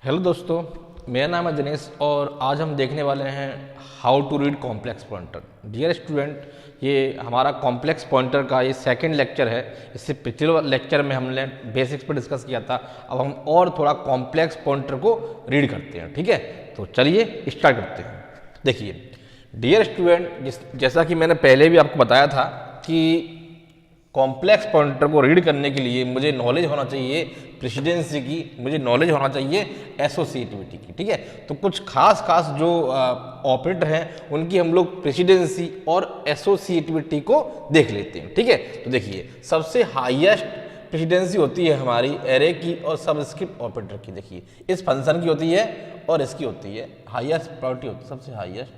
Hello दोस्तों, मेरा नाम है दिनेश और आज हम देखने वाले हैं how to read complex pointer. Dear student, ये हमारा कॉम्प्लेक्स पॉइंटर का ये सेकंड लेक्चर है। इससे पिछले लेक्चर में हमने बेसिक्स पर डिस्कस किया था। अब हम और थोड़ा कॉम्प्लेक्स पॉइंटर को रीड करते हैं, ठीक है। तो चलिए स्टार्ट करते हैं। देखिए डियर स्टूडेंट, जैसा कि मैंने पहले भी आपको बताया था कि कॉम्प्लेक्स पॉइंटर को रीड करने के लिए मुझे नॉलेज होना चाहिए प्रेसिडेंसी की, मुझे नॉलेज होना चाहिए एसोसिएटिविटी की, ठीक है। तो कुछ खास जो ऑपरेटर हैं उनकी हम लोग प्रेसिडेंसी और एसोसिएटिविटी को देख लेते हैं, ठीक है। तो देखिए सबसे हाईएस्ट प्रेसिडेंसी होती है हमारी एरे की और सबस्क्रिप्ट ऑपरेटर की। देखिए इस फंक्शन की होती है और इसकी होती है हाईएस्ट प्रायोरिटी होती है, सबसे हाईएस्ट।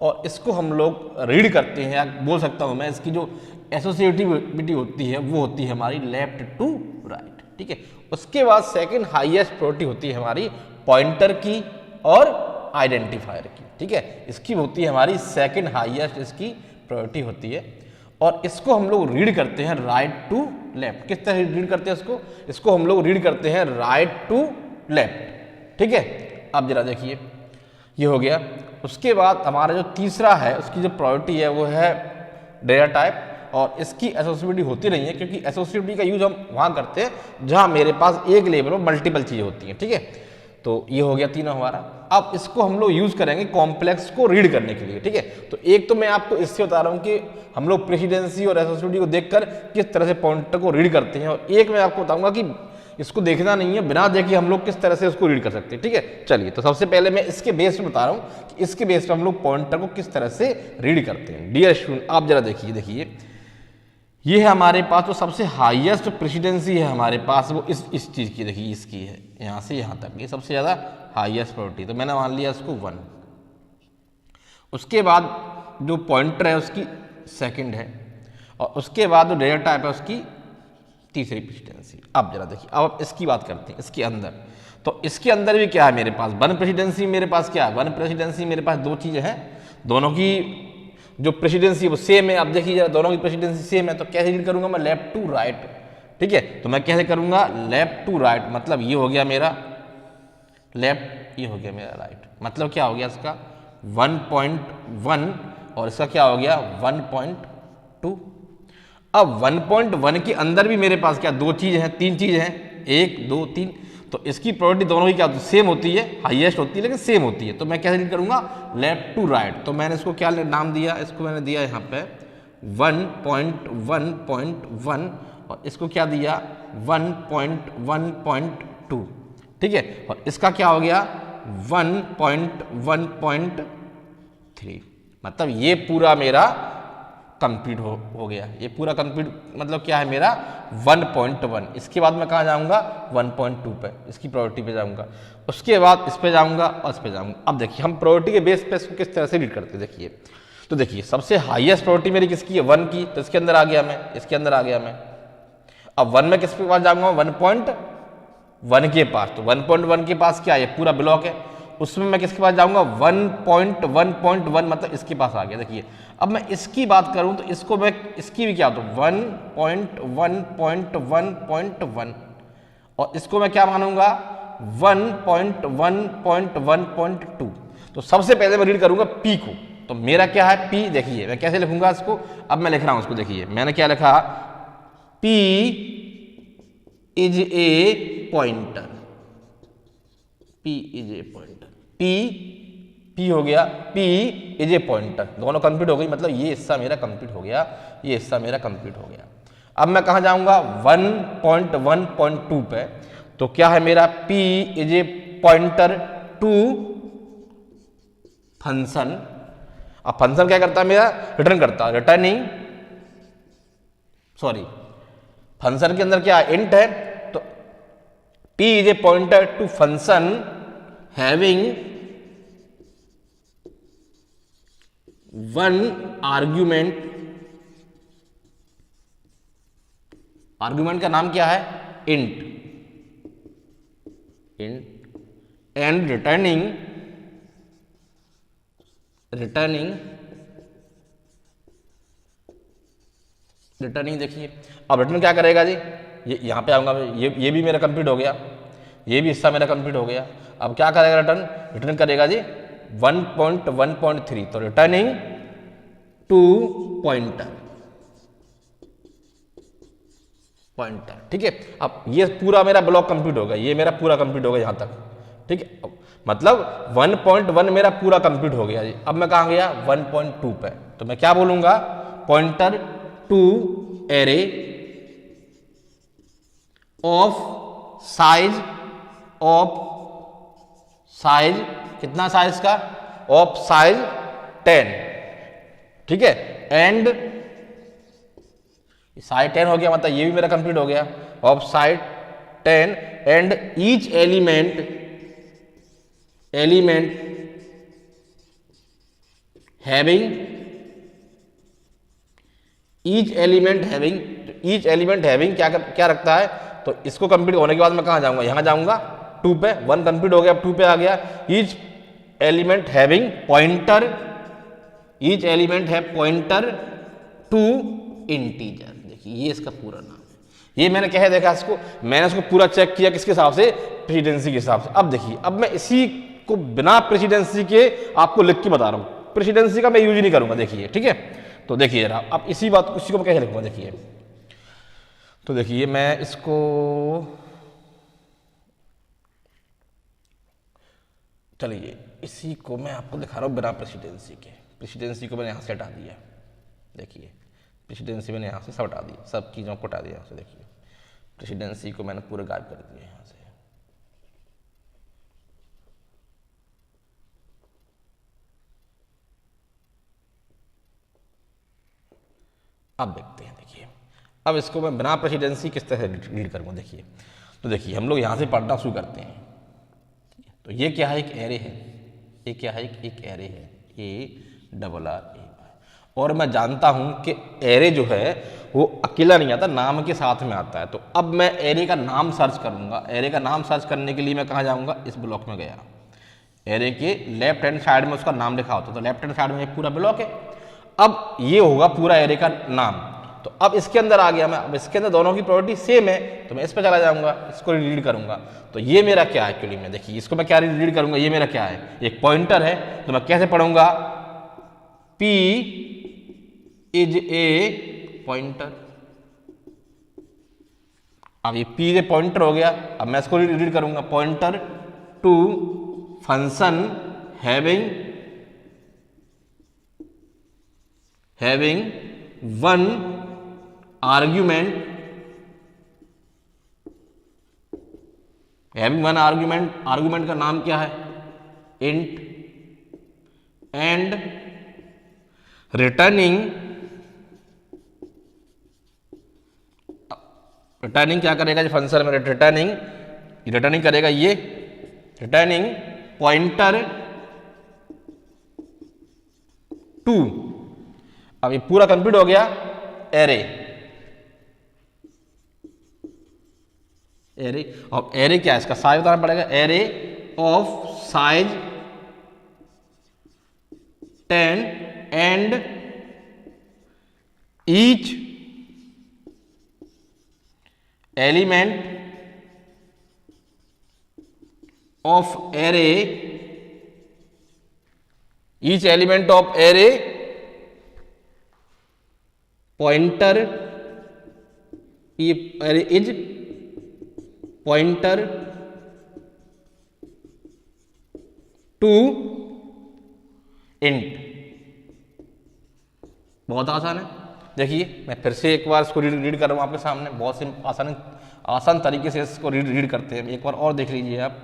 और इसको हम लोग रीड करते हैं, या बोल सकता हूं मैं इसकी जो एसोसिएटिविटी होती है वो होती है हमारी लेफ्ट टू राइट, ठीक है। उसके बाद सेकंड हाईएस्ट प्रायोरिटी होती है हमारी पॉइंटर की और आइडेंटिफायर की, ठीक है। इसकी होती है हमारी सेकंड हाईएस्ट इसकी प्रायोरिटी होती है। और इसको हम लोग रीड करते हैं राइट टू लेफ्ट। किस तरह रीड करते हैं इसको हम लोग रीड करते हैं राइट टू लेफ्ट, ठीक है। अब जरा देखिए ये हो गया। उसके बाद हमारा जो तीसरा है उसकी जो प्रायोरिटी है वो है डेटा टाइप, और इसकी एसोसिएटिविटी होती नहीं है क्योंकि एसोसिएटिविटी का यूज हम वहां करते हैं जहां मेरे पास एक लेवल में मल्टीपल चीजें होती हैं, ठीक है। तो ये हो गया तीनों हमारा। अब इसको हम लोग यूज करेंगे कॉम्प्लेक्स को रीड करने के लिए, ठीक है। तो एक तो मैं आपको इससे बता रहा हूं कि हम लोग प्रेसिडेंसी और एसोसिएटिविटी को देखकर किस तरह से पॉइंटर को रीड करते हैं, और एक मैं आपको बताऊंगा कि इसको देखना नहीं है, बिना देखे हम लोग किस तरह से उसको रीड कर सकते हैं, ठीक है। चलिए तो सबसे पहले मैं इसके बेस पे बता रहा हूं कि इसके बेस पे हम लोग पॉइंटर को किस तरह से रीड करते हैं। डियर स्टूडेंट, आप जरा देखिए ये है हमारे पास जो सबसे हाईएस्ट प्रेसिडेंसी है हमारे पास, वो इस चीज की, देखिए इसकी है, यहां से यहां तक ये सबसे ज्यादा हाईएस्ट प्रायोरिटी। तो मैंने मान लिया इसको 1। उसके बाद जो पॉइंटर है उसकी सेकंड है, और उसके बाद जो डेटा टाइप है उसकी तीसरी प्रेसिडेंसी। अब जरा देखिए, अब इसकी बात करते हैं इसके अंदर। तो इसके अंदर भी क्या है मेरे पास, वन प्रेसिडेंसी मेरे पास क्या है, वन प्रेसिडेंसी मेरे पास दो चीजें हैं, दोनों की जो प्रेसिडेंसी है वो सेम है। अब देखिए जरा दोनों की प्रेसिडेंसी सेम है, तो कैसे रीड करूंगा मैं, लेफ्ट टू राइट, ठीक है। तो मैं कैसे करूंगा, लेफ्ट टू राइट, मतलब ये हो गया मेरा लेफ्ट, ये हो गया मेरा राइट, मतलब क्या हो गया इसका 1.1 और इसका क्या हो गया 1.2। अब 1.1 के अंदर भी मेरे पास क्या दो चीज हैं, तीन चीज हैं, 1 2 3। तो इसकी प्रायोरिटी दोनों की क्या होती है, सेम होती है, हाईएस्ट होती है लेकिन सेम होती है। तो मैं कैसे रीड करूंगा, लेफ्ट टू राइट। तो मैंने इसको क्या नाम दिया, इसको मैंने दिया यहाँ पे 1.1.1 और इसको क्या दिया 1.1.2, ठीक है। और इसका क्या हो गया 1.1.3। मतलब ये पूरा मेरा कंप्लीट हो गया, ये पूरा कंप्लीट मतलब क्या है मेरा 1.1। इसके बाद मैं कहाँ जाऊंगा 1.2 पे, इसकी प्रायोरिटी पे जाऊंगा। उसके बाद इस पे जाऊंगा और इस पे जाऊंगा। अब देखिए हम प्रायोरिटी के बेस पे इसको किस तरह से रीड करते हैं, देखिए। तो देखिए सबसे हाईएस्ट प्रायोरिटी मेरी किसकी है, 1 की, तो इसके अंदर आ गया मैं, इसके अंदर आ गया मैं। अब 1 में किसके पास जाऊंगा, 1.1 के पास। तो 1.1 के पास क्या है, पूरा ब्लॉक है, उसमें मैं किसके पास जाऊंगा 1.1.1, मतलब इसके पास आ गया। देखिए अब मैं इसकी बात करूं तो इसको मैं इसकी भी क्या होता है 1.1.1.1 और इसको मैं क्या मानूंगा 1.1.1.2। तो सबसे पहले मैं रीड करूंगा पी को। तो मेरा क्या है पी, देखिए मैं कैसे लिखूंगा इसको, अब मैं लिख रहा हूं उसको। देखिए मैंने क्या लिखा, P is a pointer, P is a pointer, P हो गया, पी इज ए पॉइंटर, दोनों कंप्लीट हो गई। मतलब ये हिस्सा मेरा कंप्लीट हो गया, ये हिस्सा मेरा कंप्लीट हो गया। अब मैं कहां जाऊंगा 1.1.2 पे। तो क्या है मेरा P is a pointer to function. अब फंक्शन क्या करता है मेरा, रिटर्न करता है, रिटर्निंग, सॉरी फंक्शन के अंदर क्या इंट है, तो P is a pointer to function having 1 argument. Argument का नाम क्या है, इंट, एंड रिटर्निंग देखिए। अब रिटर्न क्या करेगा जी, ये यहां पे आऊंगा, ये भी मेरा कंप्लीट हो गया, ये भी हिस्सा मेरा कंप्लीट हो गया। अब क्या करेगा रिटर्न, रिटर्न करेगा जी 1.1.3, तो रिटर्निंग टू पॉइंटर, ठीक है। अब ये पूरा मेरा ब्लॉक कंप्लीट हो गया, ये मेरा पूरा कंप्लीट हो गया यहाँ तक, ठीक है। मतलब 1.1 मेरा पूरा कंप्लीट हो गया जी। अब मैं कहाँ गया 1.2 पे, तो मैं क्या बोलूंगा, pointer to array of size कितना साइज का, ऑफ साइज 10, ठीक है। एंड साइड 10 हो गया, मतलब ये भी मेरा कंप्लीट हो गया, of side 10 and each element having each element having क्या रखता है, तो इसको कंप्लीट होने के बाद मैं कहां जाऊंगा, यहां जाऊंगा 2 पे, 1 कंप्लीट हो गया, अब 2 पे आ गया। Each element having pointer, each element है पॉइंटर टू इंटीजर। देखिए ये इसका पूरा नाम है। ये मैंने क्या है देखा इसको, मैंने इसको पूरा चेक किया किसके हिसाब से, प्रेसिडेंसी के हिसाब से। अब देखिए, अब मैं इसी को बिना प्रेसिडेंसी के आपको लिख के बता रहा हूं, प्रेसिडेंसी का मैं यूज नहीं करूंगा, देखिए, ठीक है। तो देखिए जरा, अब इसी को मैं कैसे लिखूंगा, देखिए। तो देखिए मैं इसको, चलिए इसी को मैं आपको दिखा रहा हूं बिना प्रेसिडेंसी के। प्रेसिडेंसी को मैंने यहां से हटा दिया, देखिए प्रेसिडेंसी मैंने यहाँ से सब हटा दी, सब चीज़ों को हटा दिया यहाँ से, देखिए प्रेसिडेंसी को मैंने पूरा गायब कर दिया यहाँ से। अब देखते हैं, देखिए अब इसको मैं बिना प्रेसिडेंसी किस तरह से रीड करूँगा, देखिए। तो देखिए हम लोग यहाँ से पढ़ना शुरू करते हैं। तो ये क्या है, एक एरे है, ये क्या है, एक एरे है, ARRAY। और मैं जानता हूं कि एरे जो है वो अकेला नहीं आता, नाम के साथ में आता है। तो अब मैं एरे का नाम सर्च करूंगा। एरे का नाम सर्च करने के लिए मैं कहां जाऊंगा, इस ब्लॉक में गया। एरे के लेफ्ट हैंड साइड में उसका नाम लिखा होता है, तो लेफ्ट हैंड साइड में एक पूरा ब्लॉक है। अब ये होगा पूरा एरे का नाम। तो अब इसके अंदर आ गया मैं, अब इसके अंदर दोनों की प्रॉपर्टी सेम है, तो मैं इस पर चला जाऊंगा, इसको रीड करूंगा। तो ये मेरा क्या है एक्चुअली में, देखिए इसको मैं क्या रीड करूंगा, ये मेरा क्या है, एक पॉइंटर है। तो मैं कैसे पढ़ूंगा, P इज ए पॉइंटर। अब ये P ए पॉइंटर हो गया। अब मैं इसको रीड करूंगा, pointer to function having one argument, argument का नाम क्या है, इंट, एंड रिटर्निंग क्या करेगा जो फंक्शन में, रिटर्निंग करेगा ये, रिटर्निंग पॉइंटर टू। अब ये पूरा कंप्लीट हो गया एरे। और एरे क्या है, इसका साइज बताना पड़ेगा, array of size 10 and each element of array, each element of array pointer, ये array is pointer to int. बहुत आसान है, देखिए मैं फिर से एक बार इसको रीड कर रहा हूँ आपके सामने, बहुत आसान तरीके से इसको रीड करते हैं। एक बार और देख लीजिए आप,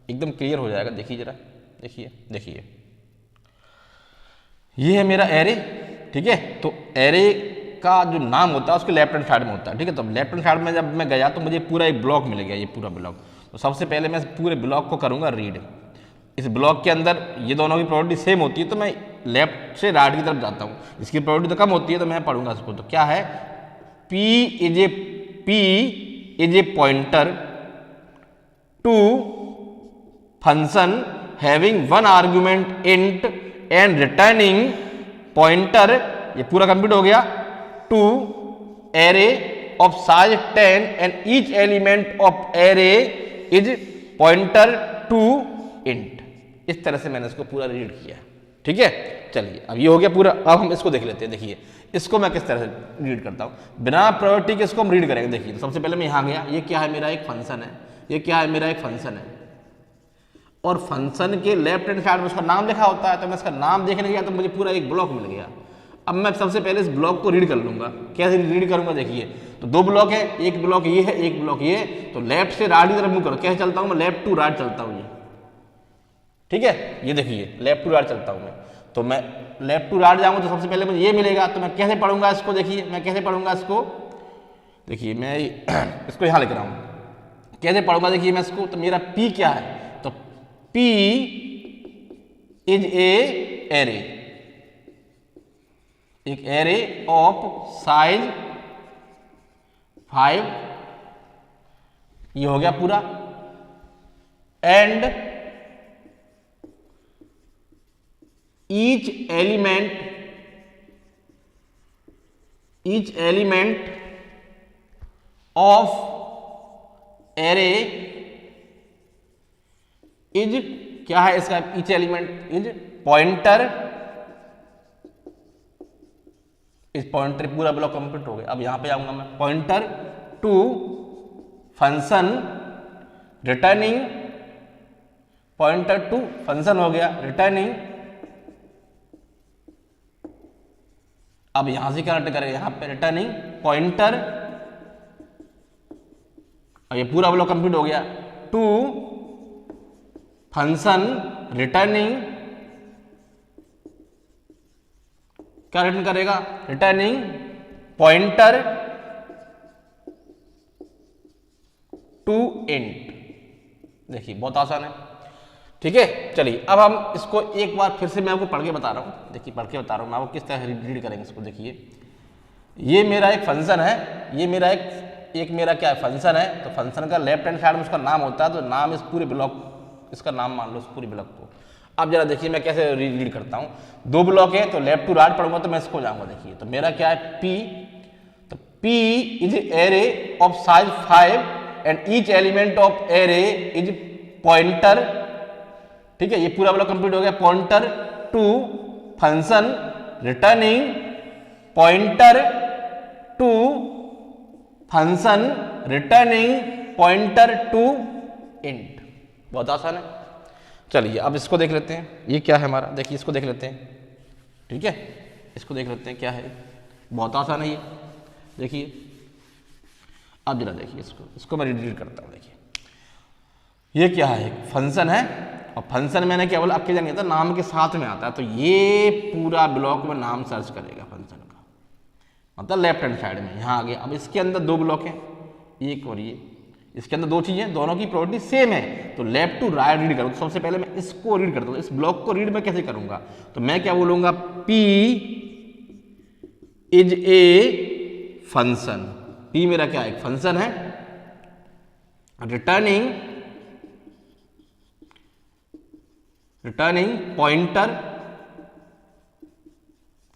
एकदम क्लियर हो जाएगा। देखिए जरा, देखिए ये है मेरा एरे, ठीक है। तो एरे का जो नाम होता है उसके लेफ्ट हैंड साइड में होता है, ठीक है। तो लेफ्ट हैंड साइड में जब मैं गया तो मुझे पूरा एक ब्लॉक मिल गया, ये पूरा ब्लॉक। तो सबसे पहले मैं पूरे ब्लॉक को करूंगा रीड। इस ब्लॉक के अंदर ये दोनों की प्रॉपर्टी सेम होती है, तो मैं लेफ्ट से राइट की तरफ जाता हूँ। इसकी प्रॉपर्टी तो कम होती है, तो मैं पढ़ूंगा इसको। तो क्या है, P is a pointer to function having one argument int and returning pointer, ये पूरा कंप्लीट हो गया, to array of size 10 and each element of array is pointer to int. इस तरह से मैंने इसको पूरा रीड किया, ठीक है। चलिए अब ये हो गया पूरा। अब हम इसको देख लेते हैं। देखिए इसको मैं किस तरह से रीड करता हूं बिना प्रॉपर्टी के, इसको हम रीड करेंगे। देखिए तो सबसे पहले मैं यहां गया, ये क्या है मेरा एक फंक्शन है, ये क्या है मेरा एक फंक्शन है, और फंक्शन के लेफ्ट हैंड साइड में उसका नाम लिखा होता है। तो मैं इसका नाम देखने गया तो मुझे पूरा एक ब्लॉक मिल गया। अब मैं सबसे पहले इस ब्लॉक को रीड कर लूंगा। कैसे रीड करूंगा? देखिए तो दो ब्लॉक है, एक ब्लॉक ये है, एक ब्लॉक ये। तो लेफ्ट से राइट की तरफ मूव करो। कैसे चलता हूं मैं? लेफ्ट टू राइट चलता हूं ये, ठीक है। ये देखिए लेफ्ट टू राइट चलता हूं मैं। तो मैं लेफ्ट टू राइट जाऊंगा तो सबसे पहले मुझे ये मिलेगा। तो मैं कैसे पढ़ूंगा इसको? देखिए मैं कैसे पढ़ूंगा इसको। देखिए मैं इसको यहां लिख रहा हूं, कैसे पढ़ूंगा? देखिए मैं इसको, तो मेरा P क्या है? तो P इज ए एरे, एक एरे ऑफ साइज 5, ये हो गया पूरा। And each element of array is क्या है इसका? each element is pointer। इस पॉइंटर पूरा ब्लॉक कंप्लीट हो गया। अब यहां पे आऊंगा मैं, pointer to function returning, pointer to function हो गया रिटर्निंग। अब यहां से कनेक्ट करेंगे, यहां पे रिटर्निंग पॉइंटर, और ये पूरा ब्लॉक कंप्लीट हो गया। टू फंक्शन रिटर्निंग, क्या रिटर्न करेगा? Returning pointer to int. देखिए बहुत आसान है, ठीक है। चलिए अब हम इसको एक बार फिर से मैं आपको पढ़ के बता रहा हूं। देखिए पढ़ के बता रहा हूं मैं आपको किस तरह रीड करेंगे इसको। देखिए ये मेरा एक फंक्शन है, ये मेरा एक मेरा क्या है? फंक्शन है। तो फंक्शन का लेफ्ट हैंड साइड में उसका नाम होता है। तो नाम इस पूरे ब्लॉक, इसका नाम मान लो इस पूरे ब्लॉक को। अब जरा देखिए मैं कैसे रीड करता हूं। दो ब्लॉक है तो लेफ्ट टू राइट पढ़ूंगा तो मैं इसको जाऊंगा। देखिए तो मेरा क्या है? P। तो P is array of size 5 and each element of array is pointer, ठीक है। ये पूरा ब्लॉक कंप्लीट हो गया। Pointer to function returning pointer to function returning pointer to int. बहुत आसान है। चलिए अब इसको देख लेते हैं, ये क्या है हमारा? देखिए इसको देख लेते हैं, ठीक है। इसको देख लेते हैं क्या है। बहुत आसान है ये। देखिए अब जरा देखिए इसको मैं रीड करता हूं। देखिए ये क्या है? एक फंक्शन है, और फंक्शन मैंने क्या बोला? आपके जानिए था नाम के साथ में आता है। तो ये पूरा ब्लॉक में नाम सर्च करेगा फंक्शन का, मतलब लेफ्ट हैंड साइड में यहां आ गया। अब इसके अंदर दो ब्लॉक है, एक और ये, इसके अंदर दो चीजें, दोनों की प्रॉपर्टी सेम है। तो लेफ्ट टू राइट रीड करूँ तो सबसे पहले मैं इसको रीड करता हूँ। इस ब्लॉक को रीड मैं कैसे करूंगा? तो मैं क्या बोलूंगा? P is a function. P मेरा क्या है? एक फंक्शन है। Returning pointer.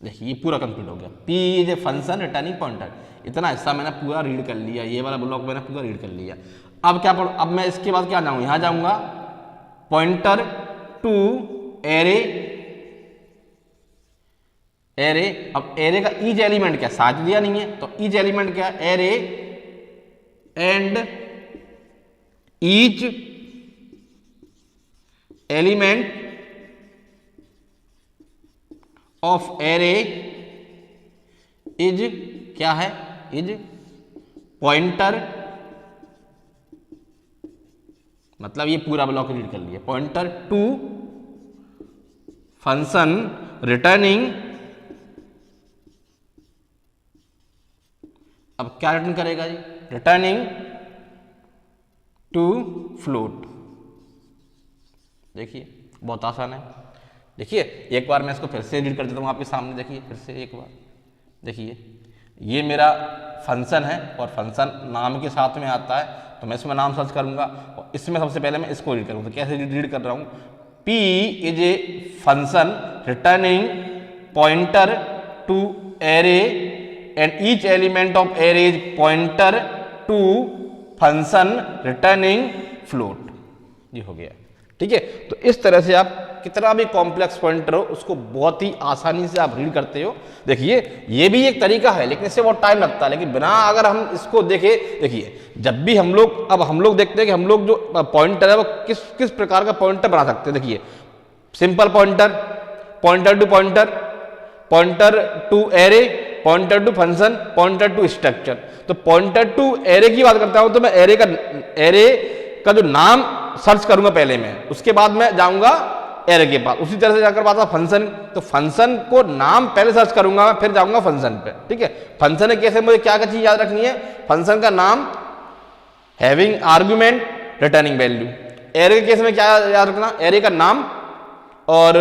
देखिए ये पूरा कंप्लीट हो गया। P is a function returning pointer. इतना हिस्सा मैंने पूरा रीड कर लिया, ये वाला ब्लॉक मैंने पूरा रीड कर लिया। अब क्या पढ़? अब मैं इसके बाद क्या जाऊँ? यहां जाऊंगा पॉइंटर टू एरे, एरे। अब एरे का ईच एलिमेंट क्या? साथ दिया नहीं है तो ईच एलिमेंट क्या? Array and each element of array is क्या है? Is pointer. मतलब ये पूरा ब्लॉक रीड कर लिया। पॉइंटर टू फंक्शन रिटर्निंग, अब क्या रिटर्न करेगा जी? Returning to float. देखिए बहुत आसान है। देखिए एक बार मैं इसको फिर से रीड कर देता हूँ आपके सामने। देखिए फिर से एक बार देखिए, ये मेरा फंक्शन है और फंक्शन नाम के साथ में आता है। तो मैं इसमें नाम सर्च करूंगा और इसमें सबसे पहले मैं इसको रीड करूंगा। तो कैसे रीड कर रहा हूँ? P is a function returning pointer to array and each element of array is pointer to function returning float, ये हो गया। ठीक है, तो इस तरह से आप कितना भी कॉम्प्लेक्स पॉइंटर हो उसको बहुत ही आसानी से आप रीड करते हो। देखिए ये भी एक तरीका है, लेकिन इससे बहुत टाइम लगता है, लेकिन बिना अगर हम इसको देखें, देखिए जब भी हम लोग देखते हैं कि हम लोग जो पॉइंटर है वो किस किस प्रकार का पॉइंटर बना सकते हैं। देखिए simple pointer, pointer to pointer, pointer to array, pointer to function, pointer to structure. तो पॉइंटर टू एरे की बात करता हूं तो मैं एरे का जो नाम सर्च करूंगा पहले मैं, उसके बाद मैं जाऊंगा एरे के पास। उसी तरह से जाकर बात फंक्शन, तो फंक्शन को नाम पहले सर्च करूंगा मैं, फिर जाऊंगा फंक्शन पे। ठीक है, फंक्शन है कैसे, मुझे क्या क्या चीज याद रखनी है, फंक्शन का नाम, having argument, returning value. Array के केस में क्या याद रखना, एरे का नाम और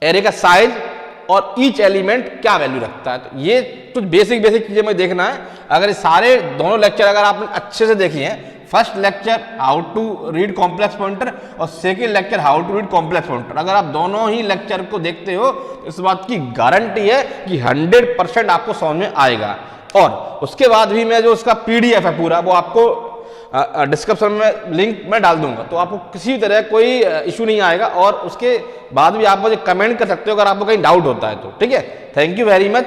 एरे का साइज और ईच एलिमेंट क्या वैल्यू रखता है। तो ये कुछ बेसिक चीजें मुझे देखना है। अगर ये सारे दोनों लेक्चर अगर आपने अच्छे से देखी हैं, first lecture how to read complex pointer और second lecture how to read complex pointer, अगर आप दोनों ही लेक्चर को देखते हो तो इस बात की गारंटी है कि 100% आपको समझ में आएगा। और उसके बाद भी मैं जो उसका PDF है पूरा, वो आपको डिस्क्रिप्शन में लिंक मैं डाल दूंगा, तो आपको किसी तरह कोई इशू नहीं आएगा। और उसके बाद भी आप मुझे कमेंट कर सकते हो अगर आपको कहीं डाउट होता है तो। ठीक है, थैंक यू वेरी मच।